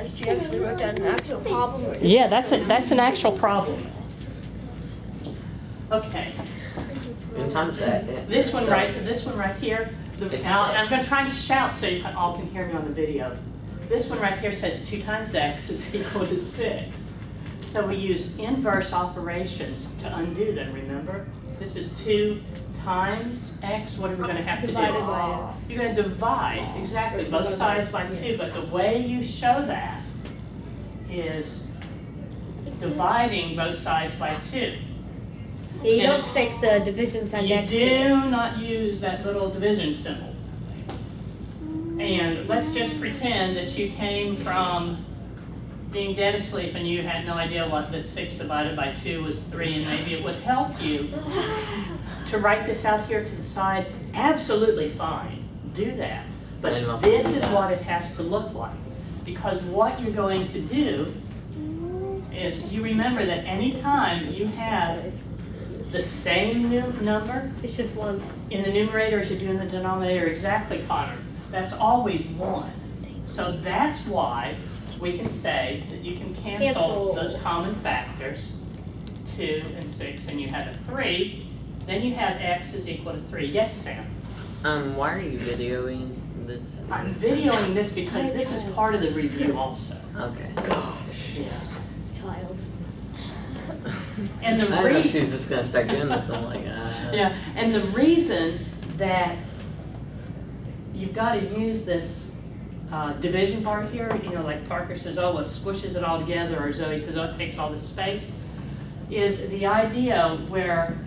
You actually wrote down an actual problem? Or Yeah, that's an actual problem. Okay. In times that. This one right here. I'm going to try and shout so you all can hear me on the video. This one right here says 2 times x is equal to 6. So we use inverse operations to undo them, remember? This is 2 times x. What are we going to have to do? Divided by x. You're going to divide, exactly, both sides by 2. But the way you show that is dividing both sides by 2. Yeah, you don't stick the division sign next to You it. do not use that little division symbol. And let's just pretend that you came from being dead asleep and you had no idea that 6 divided by 2 was 3, and maybe it would help you to write this out here to the side. Absolutely fine. Do that. But this is what it has to look like. Because what you're going to do is, you remember that anytime you have the same number It's just 1. in the numerator as you do in the denominator, exactly, Connor, that's always 1. So that's why we can say that you can cancel those common factors, 2 and 6, and you have a 3. Then you have x is equal to 3. Yes, Sam? Why are you videoing this? I'm videoing this because this is part of the review also. Okay. Yeah. Child. And the I know she's just gonna start doing this. I'm like, Yeah, and the reason that you've got to use this division bar here, like Parker says, oh, it squishes it all together, or Zoe says, oh, it takes all this space, is the idea where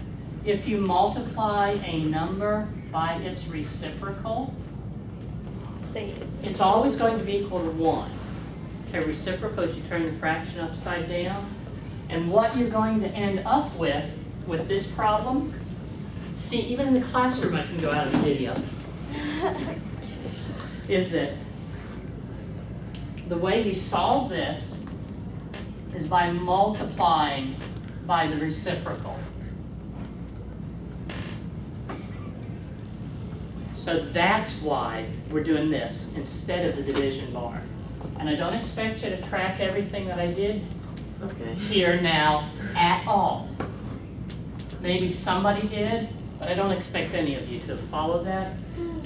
if you multiply a number by its reciprocal, it's always going to be equal to 1. Okay, reciprocal is you turn the fraction upside down. And what you're going to end up with this problem, see, even in the classroom I can go out of the video, is that the way you solve this is by multiplying by the reciprocal. So that's why we're doing this instead of the division bar. And I don't expect you to track everything that I did here now at all. Maybe somebody did, but I don't expect any of you to have followed that.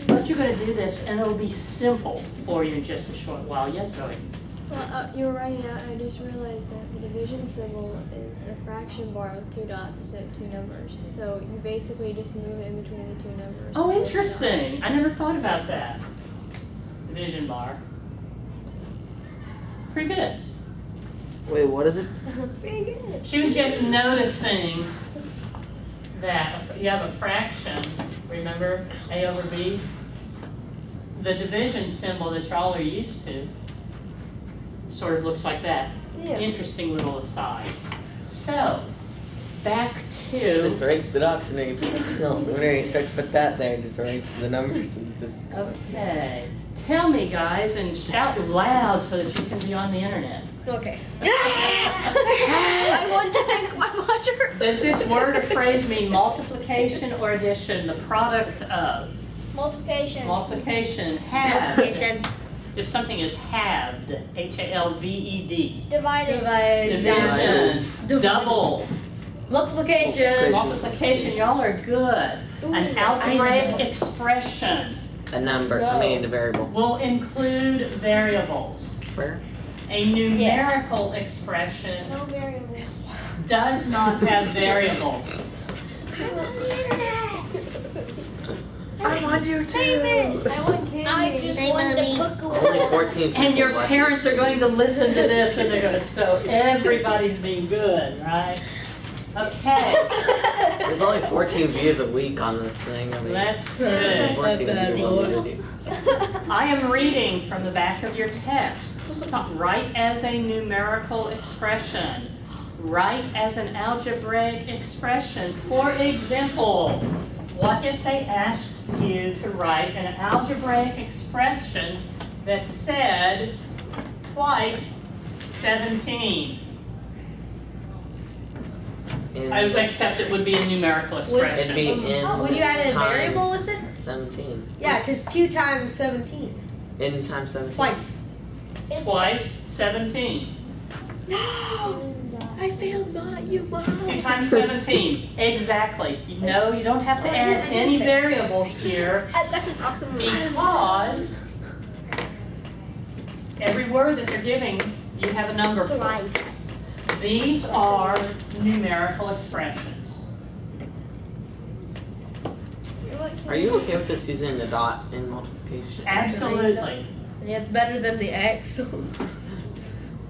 But you're going to do this, and it'll be simple for you in just a short while. Yes, Zoe? Well, you're right. I just realized that the division symbol is a fraction bar with 2 dots instead of 2 numbers. So you basically just move it in between the 2 numbers. Oh, interesting. I never thought about that. Division bar. Pretty good. Wait, what is it? She was just noticing that you have a fraction, remember, a over b? The division symbol that y'all are used to sort of looks like that. Yeah. Interesting little aside. So, back to... Just erase the dots and then whenever you start to put that there, just erase the numbers and just... Okay. Tell me, guys, and shout loud so that you can be on the internet. Okay. I want to thank my watcher. Does this word or phrase mean multiplication or addition? The product of. Multiplication. Multiplication. Halved. If something is halved, H-A-L-V-E-D. Divided. Division. Double. Multiplication. Multiplication. Y'all are good. An algebraic expression A number, I mean a variable. will include variables. Where? A numerical expression No variables. does not have variables. I'm on the internet. I want you to. Famous. I want candy. I just wanted to book Only away. 14 people And your watch parents are going to listen to this and they're going to, so everybody's being good, right? Okay, There's only 14 views a week on this thing. I mean, let's see. 14 views on this video. I am reading from the back of your text. Write as a numerical expression. Write as an algebraic expression. For example, what if they asked you to write an algebraic expression that said twice 17? I would accept it would be a numerical It'd expression. be in Would you add a times variable with it? 17. Yeah, because 2 times 17. In times 17. Twice. It's Twice 17. I failed you, Mom. 2 times 17. Exactly. No, you don't have to add any variables here That's an awesome one. because every word that they're giving, you have a number for. Twice. These are numerical expressions. Are you okay with us using the dot in multiplication? Absolutely. Yeah, it's better than the X.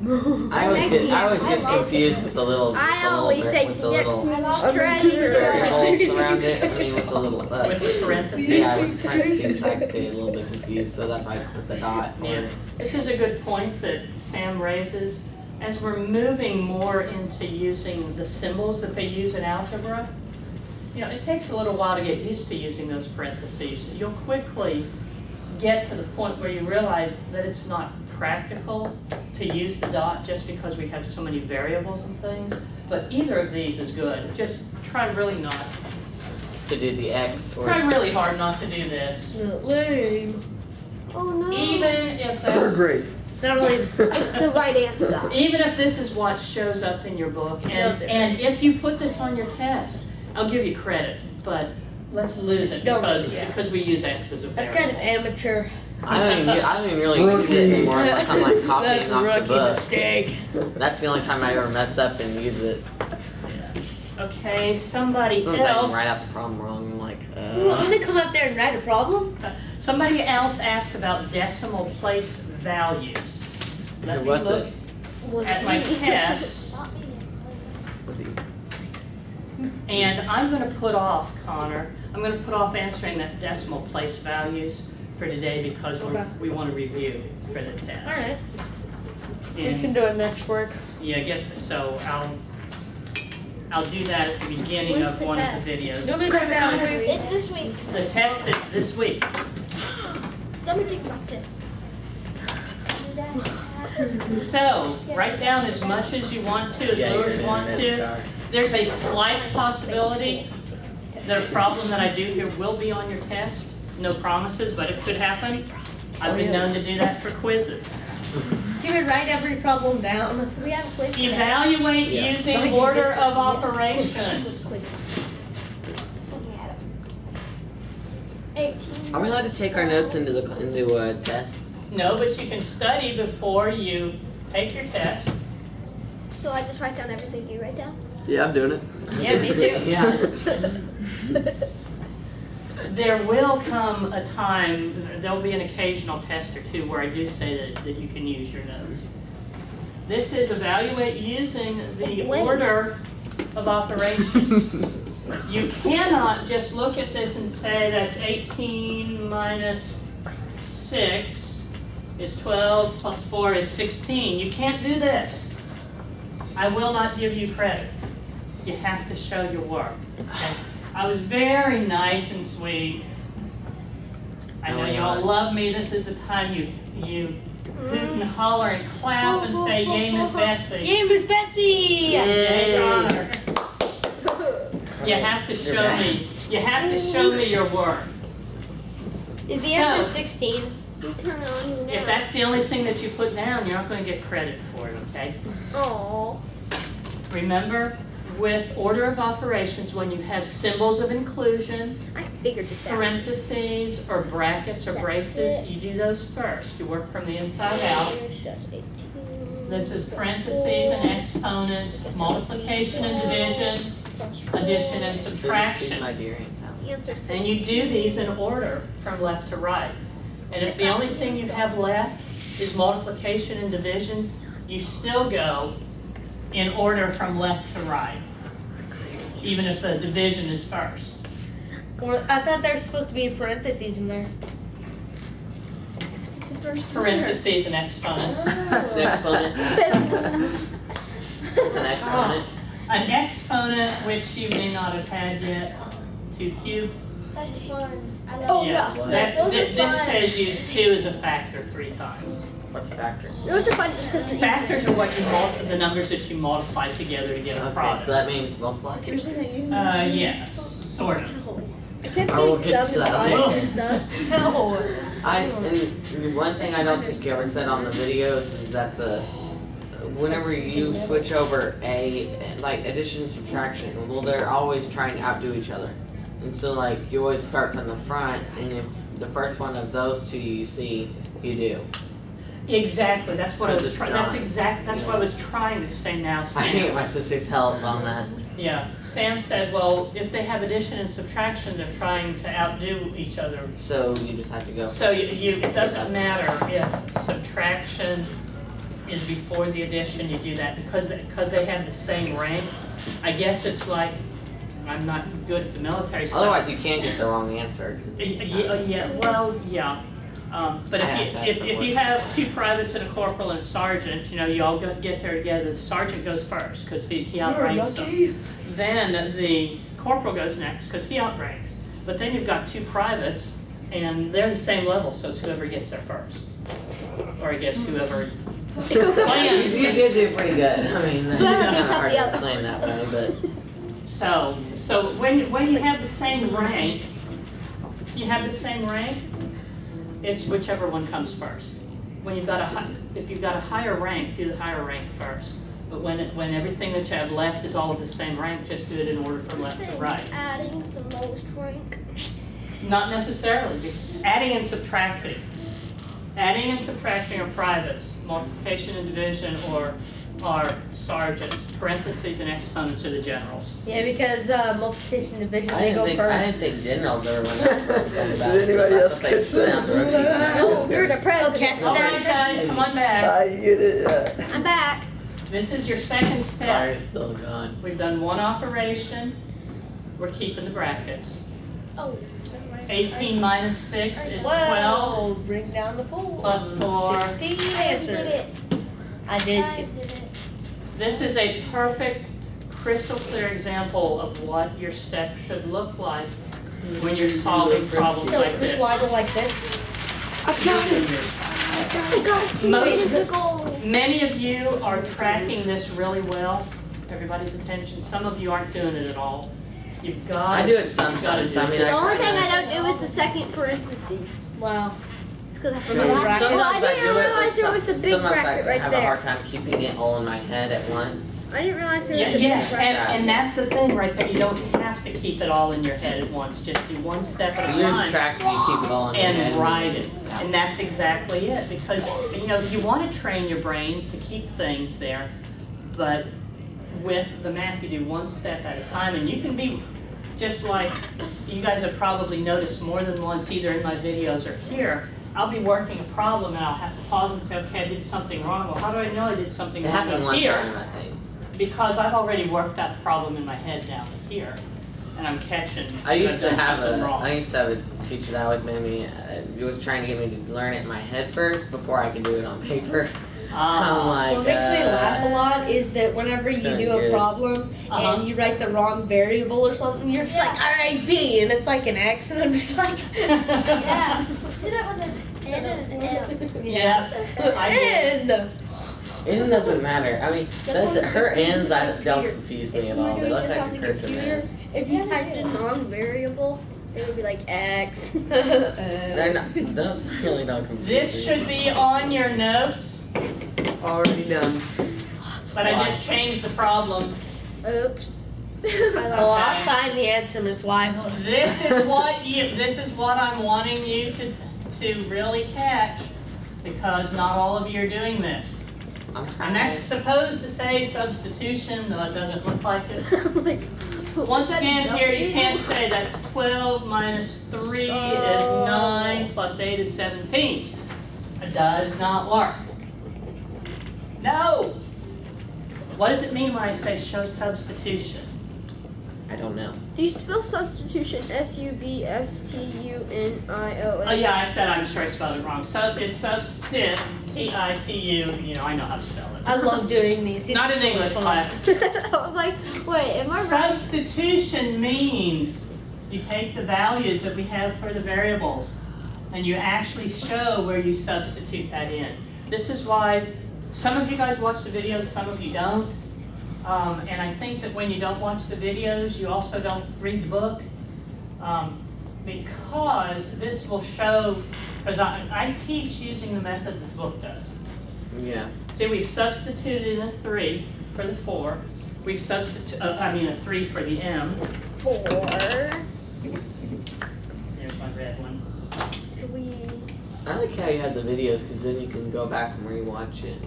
I always get confused with the little, I the always little, say with the yes, little straight. variables around it. I mean, with the little, With the parentheses. yeah, it kind of seems like they a little bit confused, so that's why I just put the dot. Or, Yeah. This is a good point that Sam raises. As we're moving more into using the symbols that they use in algebra, you know, it takes a little while to get used to using those parentheses. You'll quickly get to the point where you realize that it's not practical to use the dot just because we have so many variables and things, but either of these is good. Just try really not, to do the X or. try really hard not to do this. Lame. Oh no. Even if that's, Great. It's not really. It's the right answer. even if this is what shows up in your book, and if you put this on your test, I'll give you credit, but let's lose it Don't because, lose it. because we use X as a That's variable. kind of amateur. I don't even really use it anymore unless I'm like That's copying a off the rookie book. mistake. That's the only time I ever mess up and use it. Okay, somebody Sometimes I else. even write out the problem wrong. I'm like, You want me to come up there and write a problem? Somebody else asked about decimal place values. Let me What's look it? at my test, What's it? and I'm gonna put off, Connor, I'm gonna put off answering that decimal place values for today because Okay. we wanna review for the test. Alright. We And- can do it next week. Yeah, so I'll do that at the beginning When's of the one test? of the videos. Don't make it down. It's this week. The test is this week. Let me think about this. So, write down as much as you want to, as little as you want to. There's a slight possibility that a problem that I do here will be on your test. No promises, but it could happen. I've been known to do that for quizzes. You would write every problem down. We have a quiz today. Evaluate Yes. using order of operations. 18. Are we allowed to take our notes into a test? No, but you can study before you take your test. So I just write down everything you write down? Yeah, I'm doing it. Yeah, me too. Yeah. There will come a time, there'll be an occasional test or two where I do say that you can use your notes. This is evaluate using the When? order of operations. You cannot just look at this and say that's 18 minus 6 is 12 plus 4 is 16. You can't do this. I will not give you credit. You have to show your work. Okay? I was very nice and sweet. I know Oh, you yeah. all love me. This is the time you hoot and holler and clap and say, "Yay, Miss Betsy!" Yay, Miss Betsy! Yay, Connor. You have to You're show back. me. You have to show me your work. Is the answer So- 16? You turn it on you now. If that's the only thing that you put down, you're not going to get credit for it. Okay? Aww. Remember, with order of operations, when you have symbols of inclusion, I figured this out. parentheses, or brackets or That's braces, it. you do those first. You work from the inside out. This is parentheses and exponents, multiplication and division, addition and See subtraction. my dear aunt's house. And you do these in order from left to right. And if the only thing you have left is multiplication and division, you still go in order from left to right, even if the division is first. Or I thought there's supposed to be parentheses in there. It's the first Parentheses and exponents. It's an exponent. It's an exponent. An exponent, which you may not have had yet, 2 cubed. That's fun. Oh Yeah, yeah, that- those are this fun. says use 2 as a factor 3 times. What's a factor? Those are fun just because they're Factors are what you the numbers that you multiply together to get a Okay, product. so that means multiply. Yes, sort of. easy. I will get to that and later. stuff. No, it's And one thing I don't think you ever said on the videos is that whenever you switch over like addition and subtraction, well, they're always trying to outdo each other. And so like you always start from the front, and if the first one of those two you see, you do. Exactly, that's what I was Because trying, it's that's what I was trying to say now, I need Sam. my sister's help on that. Yeah, Sam said, well, if they have addition and subtraction, they're trying to outdo each other. So you just have to go. So it doesn't matter if subtraction is before the addition, you do that, because they have the same rank. I guess it's like, I'm not good at the military stuff. Otherwise, you can't get the wrong answer. Yeah. But if you have two privates and a corporal and a sergeant, you all get there together. The sergeant goes first because he outranks them. Then the corporal goes next because he outranks. But then you've got two privates, and they're the same level, so it's whoever gets there first, or I guess whoever plans. You did do pretty good. I mean, it's Whoever kind of gets up hard the to other. explain that way, but. So when you have the same rank, it's whichever one comes first. When if you've got a higher rank, do the higher rank first. But when everything that you have left is all of the same rank, just do it in order from left to right. Adding is the lowest rank. Not necessarily. Adding and subtracting. Adding and subtracting are privates. Multiplication and division are sergeants. Parentheses and exponents are the generals. Yeah, because multiplication and division, I they didn't go think first. generals ever went out first. Did anybody else catch that? No, you're the president. catch All that. right, guys, come on back. I get it. I'm back. This is your second step. Fire's still gone. We've done one operation. We're keeping the brackets. Oh. 18 minus 6 is 12 Whoa, bring down the 4. plus 4. 16 I did answers. it. I did I too. did it. This is a perfect, crystal clear example of what your step should look like when you're solving problems So like this this. why go like this? I got it. I got it. Most- It's the goal. Many of you are tracking this really well. Everybody's attention. Some of you aren't doing it at all. You've got. I do it You've gotta sometimes. do I mean, this. The only thing try I don't do is the second parentheses. Well, It's because I the forgot. bracket? Well, I Sometimes I didn't do it, realize but there was the big sometimes bracket I right have a hard there. time keeping it all in my head at once. I didn't realize there was Yeah, the big yes, bracket. and that's the thing right there. You don't have to keep it all in your head at once. Just do one step at a You lose time. track and you keep it all in your head. And write it. Yeah. And that's exactly it, because, you want to train your brain to keep things there, but with the math, you do one step at a time, and you can be, just like you guys have probably noticed more than once, either in my videos or here, I'll be working a problem and I'll have to pause and say, okay, I did something wrong. Well, how do I know I did something It wrong happened up one here? time, I think. Because I've already worked that problem in my head down here, and I'm catching. I used to I've done have something wrong. a teacher that always made me, he was trying to get me to learn it in my head first before I could do it on paper. I'm like, what makes me laugh a lot is that whenever you Kinda do a good. problem Uh-huh. and you write the wrong variable or something, you're just like, all right, B, and it's like an X, and I'm just like, Yeah. See that with an N and an M. Yeah, I did. N. It doesn't matter. I mean, That's that's what her the ends. I computer- don't confuse me If at you were all. They doing look this like on a the cursive computer, man. if you typed in wrong variable, they would be like X. They're not. Those really don't confuse This me. should be on your notes, Already done. but I just changed the problem. Oops. I Oh, lost I'll find the answer, Miss Wyman. This is what I'm wanting you to really catch, because not all of you are doing this. I'm And trying. that's supposed to say substitution, though it doesn't look like it. I'm like, Once what's that again, here you W? can't say that's 12 minus 3 is 9 plus 8 is 17. It does not work. No! What does it mean when I say show substitution? I don't know. Do you spell substitution substitution? Oh yeah, I said, I'm sure I spelled it wrong. It's substit, T-I-T-U, I know how to spell it. I love doing these. These Not are in so English much fun. class. I was like, wait, am I right? Substitution means you take the values that we have for the variables and you actually show where you substitute that in. This is why some of you guys watch the videos, some of you don't. And I think that when you don't watch the videos, you also don't read the book, because this will show Because I teach using the method that the book does. Yeah. See, we've substituted in a 3 for the 4. We've substituted, a 3 for the M. 4, There's my red one. 3. I like how you have the videos because then you can go back and rewatch it.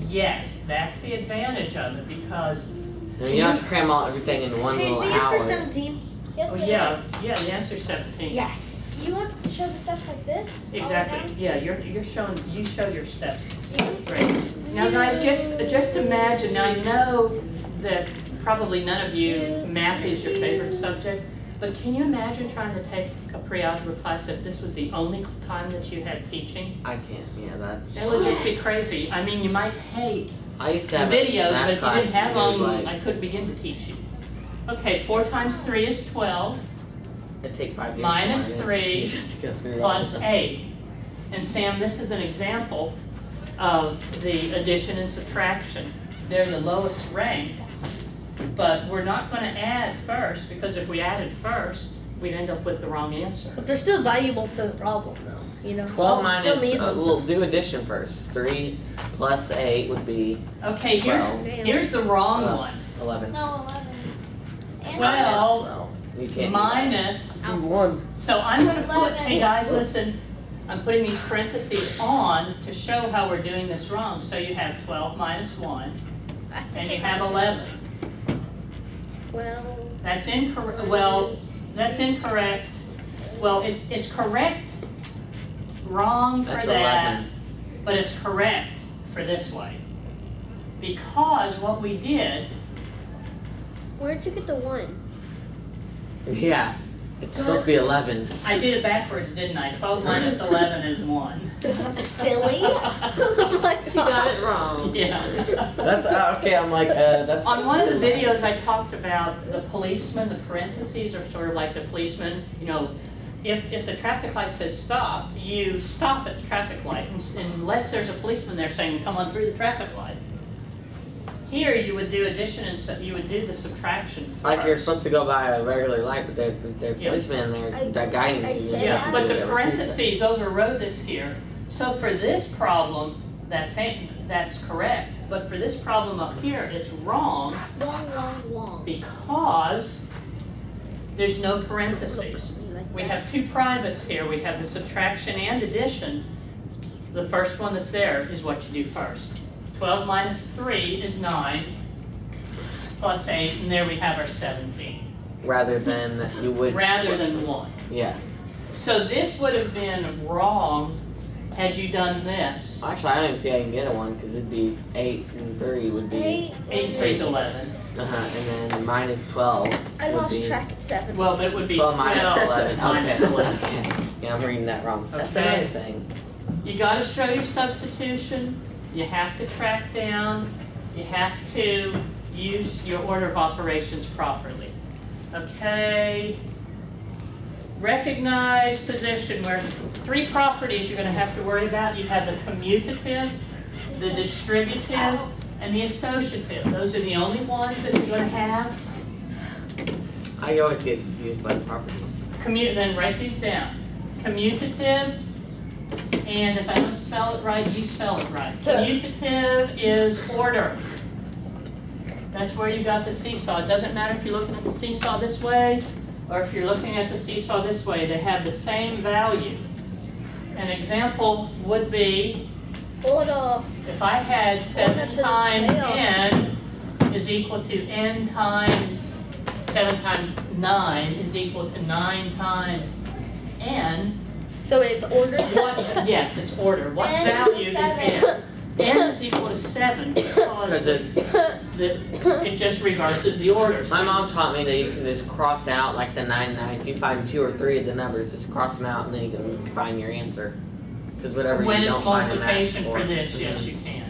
Yes, that's the advantage of it because, You know, you don't have to cram everything into one Hey, is little the answer hour. 17? Yes, oh it yeah, is. yeah, the answer's 17. Yes. You want to show the stuff like this? Exactly. Yeah, you show your steps. See? Great. Now guys, just imagine, now I know that probably none of you, math is your favorite subject, but can you imagine trying to take a pre-algebra class if this was the only time that you had teaching? I can't. Yeah, that's. That would just be crazy. I mean, you might hate I used the to have a videos, math but if you class didn't have and it was them, like, I couldn't begin to teach you. Okay, 4 times 3 is 12. It'd take 5 years. Minus to learn it. 3 You have to go through all plus of them. 8. And Sam, this is an example of the addition and subtraction. They're the lowest rank, but we're not going to add first because if we added first, we'd end up with the wrong answer. But they're still valuable to the problem, though. You know. 12 Oh, still minus, need them. we'll do addition first. 3 plus 8 would be Okay, Well. here's the wrong one. 11. No, 11. And Well, 12. You can't do that. Minus, You won. so I'm going to put, 11. hey guys, listen, I'm putting these parentheses on to show how we're doing this wrong. So you have 12 minus 1, and you have 11. 12. That's incorrect. Well, that's incorrect. Well, it's correct. Wrong for That's that, 11. but it's correct for this way. Because what we did, Where'd you get the 1? Yeah. It's supposed to be 11. I did it backwards, didn't I? 12 minus 11 is 1. Silly. Oh my She got it wrong. Yeah. That's okay. I'm like, that's. On one of the videos, I talked about the policeman. The parentheses are sort of like the policeman. You know, if the traffic light says stop, you stop at the traffic light, unless there's a policeman there saying come on through the traffic light. Here, you would do addition and you would do the subtraction first. Like you're supposed to go by a regular light, but there's Yeah. policeman there I- that guiding I you. said Yeah, that. but the Whatever he says. parentheses overrode this here. So for this problem, that's correct. But for this problem up here, it's wrong Long. because there's no parentheses. We have 2 privates here. We have the subtraction and addition. The first one that's there is what you do first. 12 minus 3 is 9, plus 8, and there we have our 17, Rather than you would. rather than 1. Yeah. So this would have been wrong had you done this. Actually, I don't even see how you can get a 1 because it'd be 8 and 3 would be. 8 and 3 is 11. And then minus 12. I would lost be track at 7. Well, it would be 12 minus 11. minus Okay. 11. Okay. Yeah, I'm reading that wrong. That's Okay. another thing. You gotta show your substitution, you have to track down, you have to use your order of operations properly. Okay? Recognize position where 3 properties you're gonna have to worry about. You have the commutative, the distributive, and the associative. Those are the only ones that you're gonna have. I always get confused by the properties. Then write these down. Commutative, and if I don't spell it right, you spell it right. Commutative is order. That's where you got the seesaw. It doesn't matter if you're looking at the seesaw this way or if you're looking at the seesaw this way. They have the same value. An example would be Order. if I had 7 Order to the times scale. n is equal to n times 7 times 9 is equal to 9 times n. So it's ordered. What, yes, it's order. What N value is seven. n? N is equal to 7 Because because it's. it just reverses the order. My mom taught me that you can just cross out like the 99. If you find 2 or 3 of the numbers, just cross them out and then you can find your answer. Because whatever When you it's don't find a match multiplication for this, Mhm. yes, you can.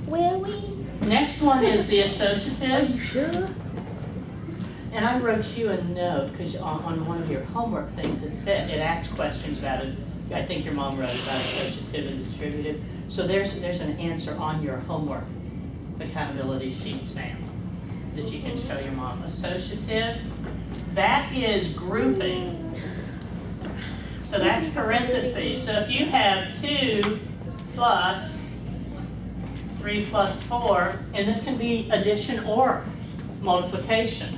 Where we? Next one is the associative. Sure. And I wrote you a note because on one of your homework things it said it asked questions about it. I think your mom wrote about associative and distributive. So there's an answer on your homework accountability sheet, Sam, that you can show your mom. Associative, that is grouping. So that's parentheses. So if you have 2 plus 3 plus 4, and this can be addition or multiplication,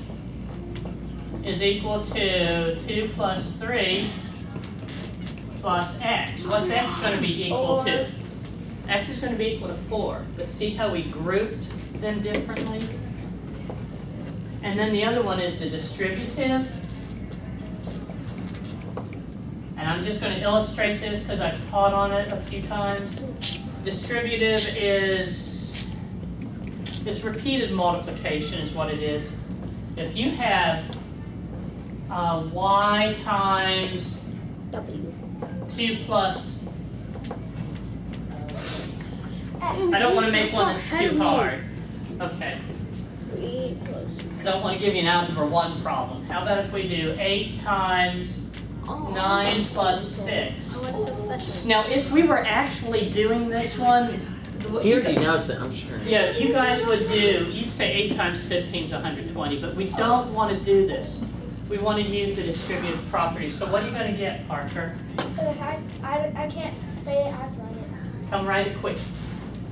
is equal to 2 plus 3 plus x. What's x going to be equal to? X is going to be equal to 4. But see how we grouped them differently? And then the other one is the distributive. And I'm just going to illustrate this because I've taught on it a few times. Distributive is this repeated multiplication is what it is. If you have y times 2 plus, I don't want to make one that's too hard. Okay. I don't want to give you an algebra 1 problem. How about if we do 8 times 9 plus 6? Now, if we were actually doing this one, He already knows it, I'm sure. yeah, you guys would do, you'd say 8 times 15 is 120, but we don't want to do this. We want to use the distributive property. So what are you going to get, Parker? I can't say it. I have to write it. Come write it quick.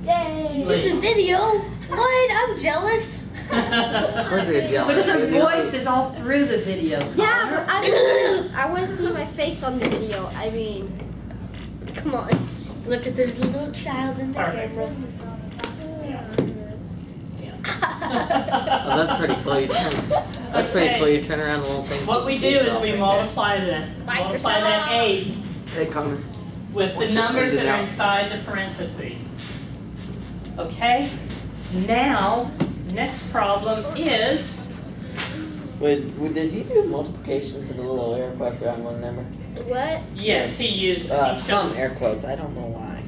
Yay! He's in the video. What? I'm jealous. Of course they're jealous. But the voice is all through the video. Yeah, but I want to see my face on the video. I mean, come on. Look at there's a little child in the Perfect. camera. Oh, that's pretty cool. That's pretty Okay. cool. You turn around the little things. What we do is we multiply that 8 Hey, Connor. with the numbers that are inside the parentheses. Okay? Now, next problem is, Did he do multiplication for the little air quotes around one number? What? yes, he used Some air quotes. I don't know why.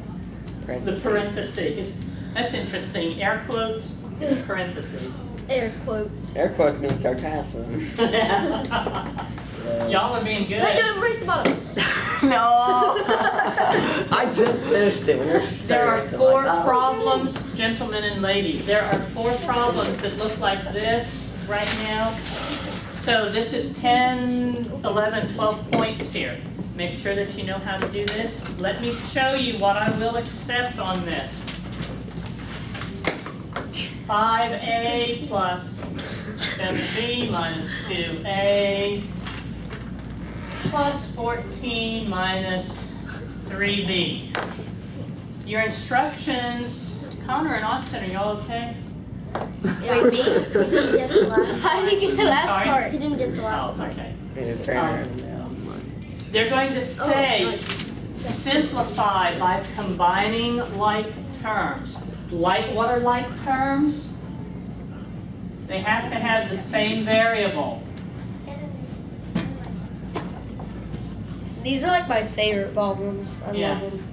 the parentheses. That's interesting. Air quotes, parentheses. Air quotes. Air quotes mean sarcasm. Y'all are being good. Wait, no, erase the bottom. No. I just finished it. When There are 4 problems, gentlemen and ladies. There are 4 problems that look like this right now. So this is 10, 11, 12 points here. Make sure that you know how to do this. Let me show you what I will accept on this. 5a plus 7b minus 2a plus 14 minus 3b. Your instructions, Connor and Austin, are y'all okay? Wait, me? I didn't get the last Sorry? part. He didn't get the last Oh, part. okay. It's turn around. They're going to say simplify by combining like terms. Like, what are like terms? They have to have the same variable. These are like my favorite problems. I Yeah. love them.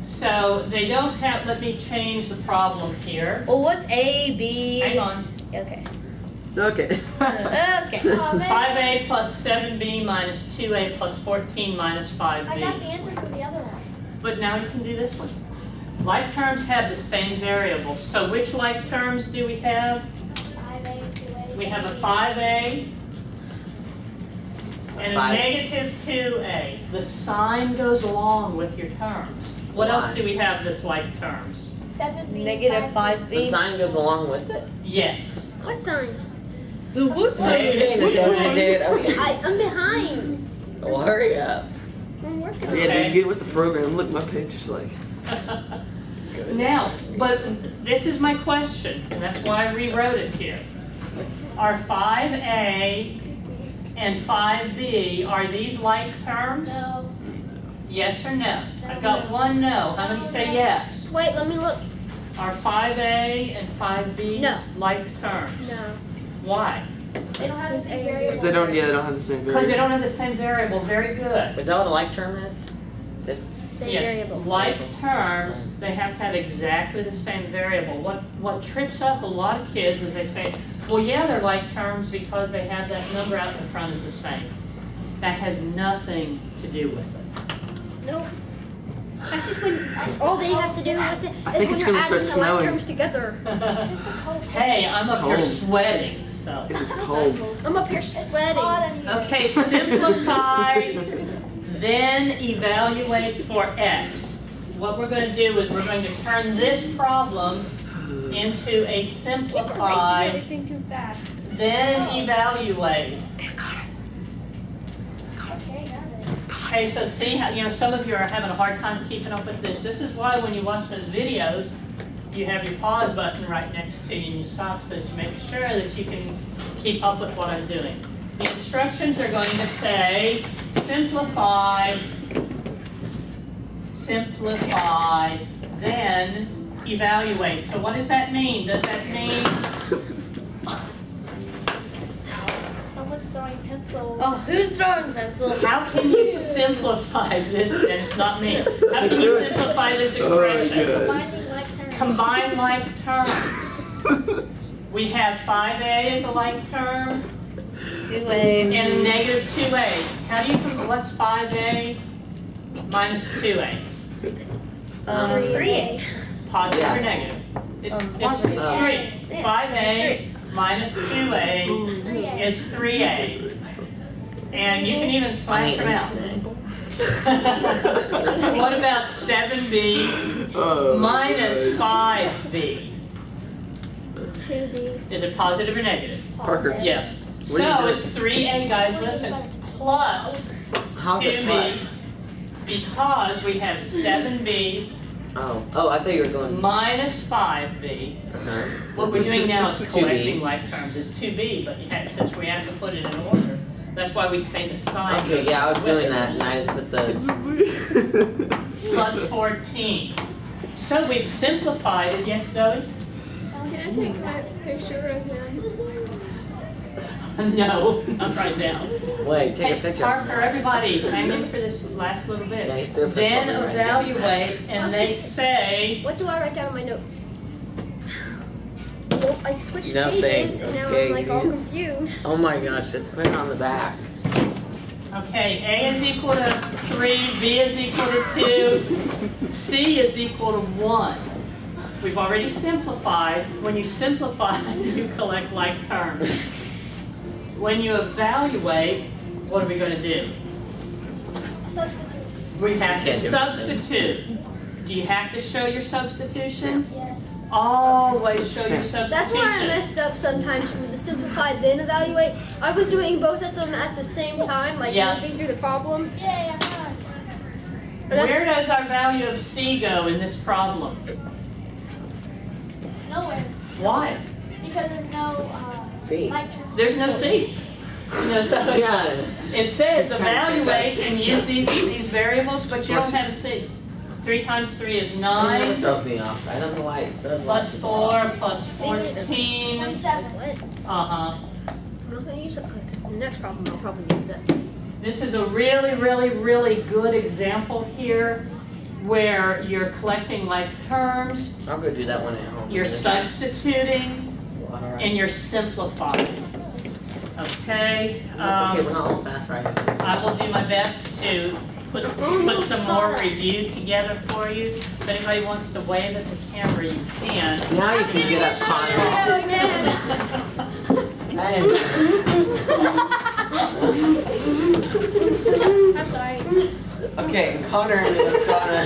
So they don't have, let me change the problem here. Well, what's A, B? Hang on. Okay. Okay. Okay. 5a plus 7b minus 2a plus 14 minus 5b. I got the answer for the other one. But now you can do this one. Like terms have the same variable. So which like terms do we have? 5A, 2A. We have a 5a and a Five. negative 2a. The sign goes along with your terms. What else Why? do we have that's like terms? 7B. Negative 5B. The 5B. sign goes along with it. Yes. What sign? The what Are you paying attention, dude? Okay. I'm behind. Well, hurry up. I'm working on Yeah, it. Okay. dude, get with the program. Look, my page is like. Now, but this is my question, and that's why I rewrote it here. Are 5a and 5b, are these like terms? No. Yes or no? I've got one no. How many say yes? Wait, let me look. Are 5a and 5b No. like terms? No. Why? They don't have the same Because variable. they don't. Yeah, they don't have the same. Because they variable. don't have the same variable. Very good. Is that what a like term is? This. Same Yes, variable. like terms, they have to have exactly the same variable. What trips up a lot of kids is they say, well, yeah, they're like terms because they have that number out in front is the same. That has nothing to do with it. Nope. That's just when all they have to do with it is I think when it's you're gonna adding start the like snowing. terms together. It's just a cold. Hey, I'm up here Cold. sweating, so. It is cold. I'm up here It's hot sweating. in here. Okay, simplify then evaluate for X. What we're going to do is we're going to turn this problem into a Erasing simplified, everything too fast. then evaluate. Okay, got it. Okay, so see how, some of you are having a hard time keeping up with this. This is why when you watch those videos, you have your pause button right next to you and you stop so that you make sure that you can keep up with what I'm doing. The instructions are going to say simplify, then evaluate. So what does that mean? Does that mean, Someone's throwing pencils. Oh, who's throwing pencils? how can you simplify this? And it's not me. How can you simplify this expression? Combining like terms. Combine like terms. We have 5a as a like term 2A. and negative 2a. How do you, what's 5a minus 2a? 3A. Positive Yeah. or negative? It's Positive. 3. Yeah, 5a minus 2a It's 3A. is 3a. And you can even slash them out. What about 7b Oh, minus 5b? 2B. Is it positive or negative? Parker. Yes. What are you So doing? it's 3a, guys, listen, plus How's it 2b, plus? because we have 7b Oh, I thought you were going. minus 5b. Uh-huh. What we're doing now is 2b. collecting like terms. It's 2b, but since we have to put it in order, that's why we say the sign. Okay, goes yeah, I was with doing it. that, and I just put the. Plus 14. So we've simplified it, yes, Zoe? Can I take my picture of him? No, not right now. Wait, take Hey, a picture. Parker, everybody, hang in for this last little bit. Yeah, you threw a picture Then of me right evaluate, and they say, What do I write down in my notes? Well, I switched Nothing. pages and now Okay, I'm like all you- confused. Oh my gosh, just put it on the back. okay, A is equal to 3, B is equal to 2, C is equal to 1. We've already simplified. When you simplify, you collect like terms. When you evaluate, what are we going to do? Substitute. We have to Can't do it. substitute. Do you have to show your substitution? Yes. Always show your substitution. That's why I messed up sometimes with the simplify then evaluate. I was doing both of them at the same time, like Yeah. moving through the problem. Yay, I'm done. Where does our value of C go in this problem? Nowhere. Why? Because there's no C. like term. There's no C. So Yeah. it says Just trying to check evaluate that and use these variables, but you don't have a C. 3 times 3 is It never 9, throws me off. I don't know why it says plus that. 4, plus 14. 27. Uh-huh. I'm not going to use it because the next problem I'll probably use it. This is a really, really, really good example here where you're collecting like terms, I'll go do that one at home. you're substituting, Alright. and you're simplifying. Okay? Okay, we're not all fast, right? I will do my best to put some more review together for you. If anybody wants to wave at the camera, you can. Now you can get up, Connor. Hey. I'm sorry. Okay, Connor and Donna